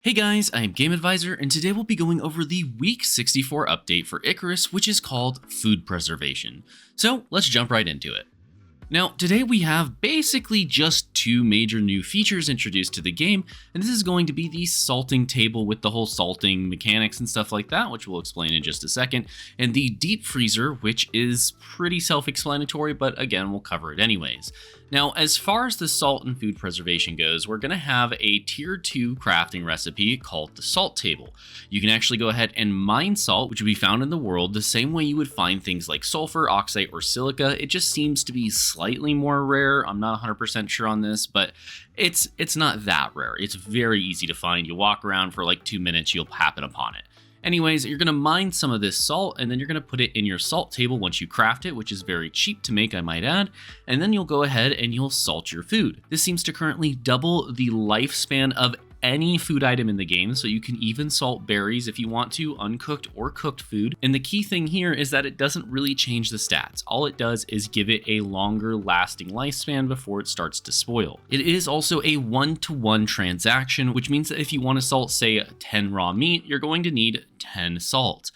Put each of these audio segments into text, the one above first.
Hey guys, I am Game Advisor, and today we'll be going over the Week 64 update for Icarus, which is called Food Preservation. So let's jump right into it. Now, today we have basically just two major new features introduced to the game, and this is going to be the salting table with the whole salting mechanics and stuff like that, which we'll explain in just a second, and the deep freezer, which is pretty self-explanatory, but again, we'll cover it anyways. Now, as far as the salt and food preservation goes, we're going to have a tier 2 crafting recipe called the salt table. You can actually go ahead and mine salt, which would be found in the world the same way you would find things like sulfur, oxide, or silica. It just seems to be slightly more rare. I'm not 100% sure on this, but it's not that rare. It's very easy to find. You walk around for like 2 minutes, you'll happen upon it. Anyways, you're going to mine some of this salt, and then you're going to put it in your salt table once you craft it, which is very cheap to make, I might add, and then you'll go ahead and you'll salt your food. This seems to currently double the lifespan of any food item in the game, so you can even salt berries if you want to, uncooked or cooked food. And the key thing here is that it doesn't really change the stats. All it does is give it a longer lasting lifespan before it starts to spoil. It is also a 1-to-1 transaction, which means that if you want to salt, say, 10 raw meat, you're going to need 10 salt.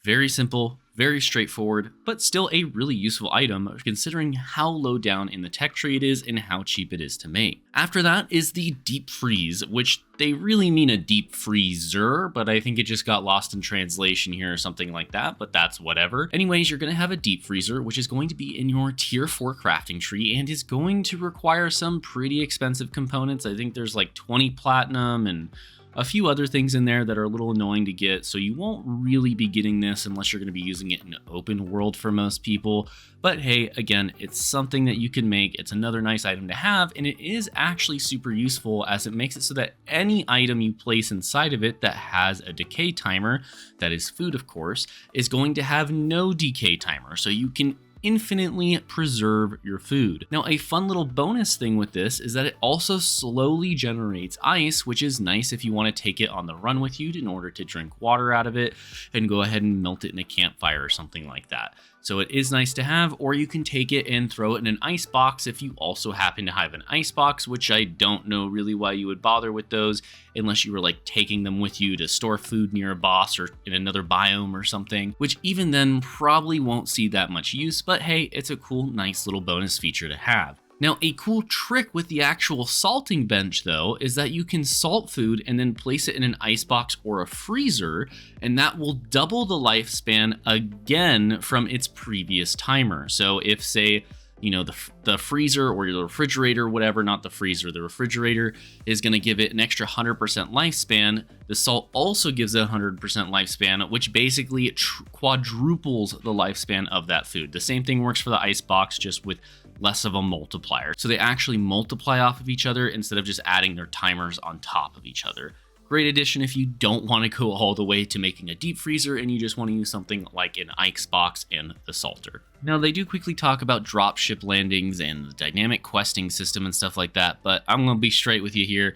Very simple, very straightforward, but still a really useful item considering how low down in the tech tree it is and how cheap it is to make. After that is the deep freeze, which they really mean a deep freezer, but I think it just got lost in translation here or something like that, but that's whatever. Anyways, you're going to have a deep freezer, which is going to be in your tier 4 crafting tree and is going to require some pretty expensive components. I think there's like 20 platinum and a few other things in there that are a little annoying to get, so you won't really be getting this unless you're going to be using it in open world for most people. But hey, again, it's something that you can make. It's another nice item to have, and it is actually super useful as it makes it so that any item you place inside of it that has a decay timer, that is food of course, is going to have no decay timer, so you can infinitely preserve your food. Now, a fun little bonus thing with this is that it also slowly generates ice, which is nice if you want to take it on the run with you in order to drink water out of it and go ahead and melt it in a campfire or something like that. So it is nice to have, or you can take it and throw it in an ice box if you also happen to have an ice box, which I don't know really why you would bother with those unless you were like taking them with you to store food near a boss or in another biome or something, which even then probably won't see that much use, but hey, it's a cool, nice little bonus feature to have. Now, a cool trick with the actual salting bench, though, is that you can salt food and then place it in an icebox or a freezer, and that will double the lifespan again from its previous timer. So if, say, you know, the freezer or the refrigerator, whatever, not the freezer, the refrigerator is going to give it an extra 100% lifespan. The salt also gives it 100% lifespan, which basically quadruples the lifespan of that food. The same thing works for the ice box, just with less of a multiplier. So they actually multiply off of each other instead of just adding their timers on top of each other. Great addition if you don't want to go all the way to making a deep freezer and you just want to use something like an ice box and the salter. Now, they do quickly talk about dropship landings and the dynamic questing system and stuff like that, but I'm going to be straight with you here.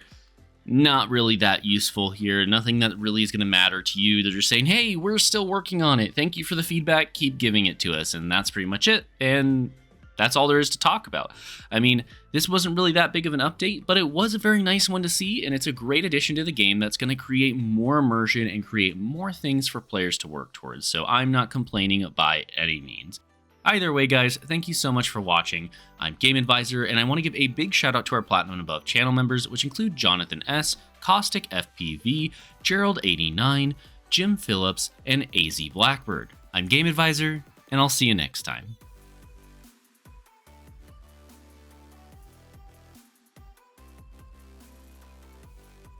Not really that useful here. Nothing that really is going to matter to you. They're just saying, hey, we're still working on it. Thank you for the feedback. Keep giving it to us. And that's pretty much it. And that's all there is to talk about. I mean, this wasn't really that big of an update, but it was a very nice one to see, and it's a great addition to the game that's going to create more immersion and create more things for players to work towards, so I'm not complaining by any means. Either way, guys, thank you so much for watching. I'm Game Advisor, and I want to give a big shout out to our Platinum and Above channel members, which include Jonathan S., Caustic FPV, Gerald89, Jim Phillips, and AZ Blackbird. I'm Game Advisor, and I'll see you next time.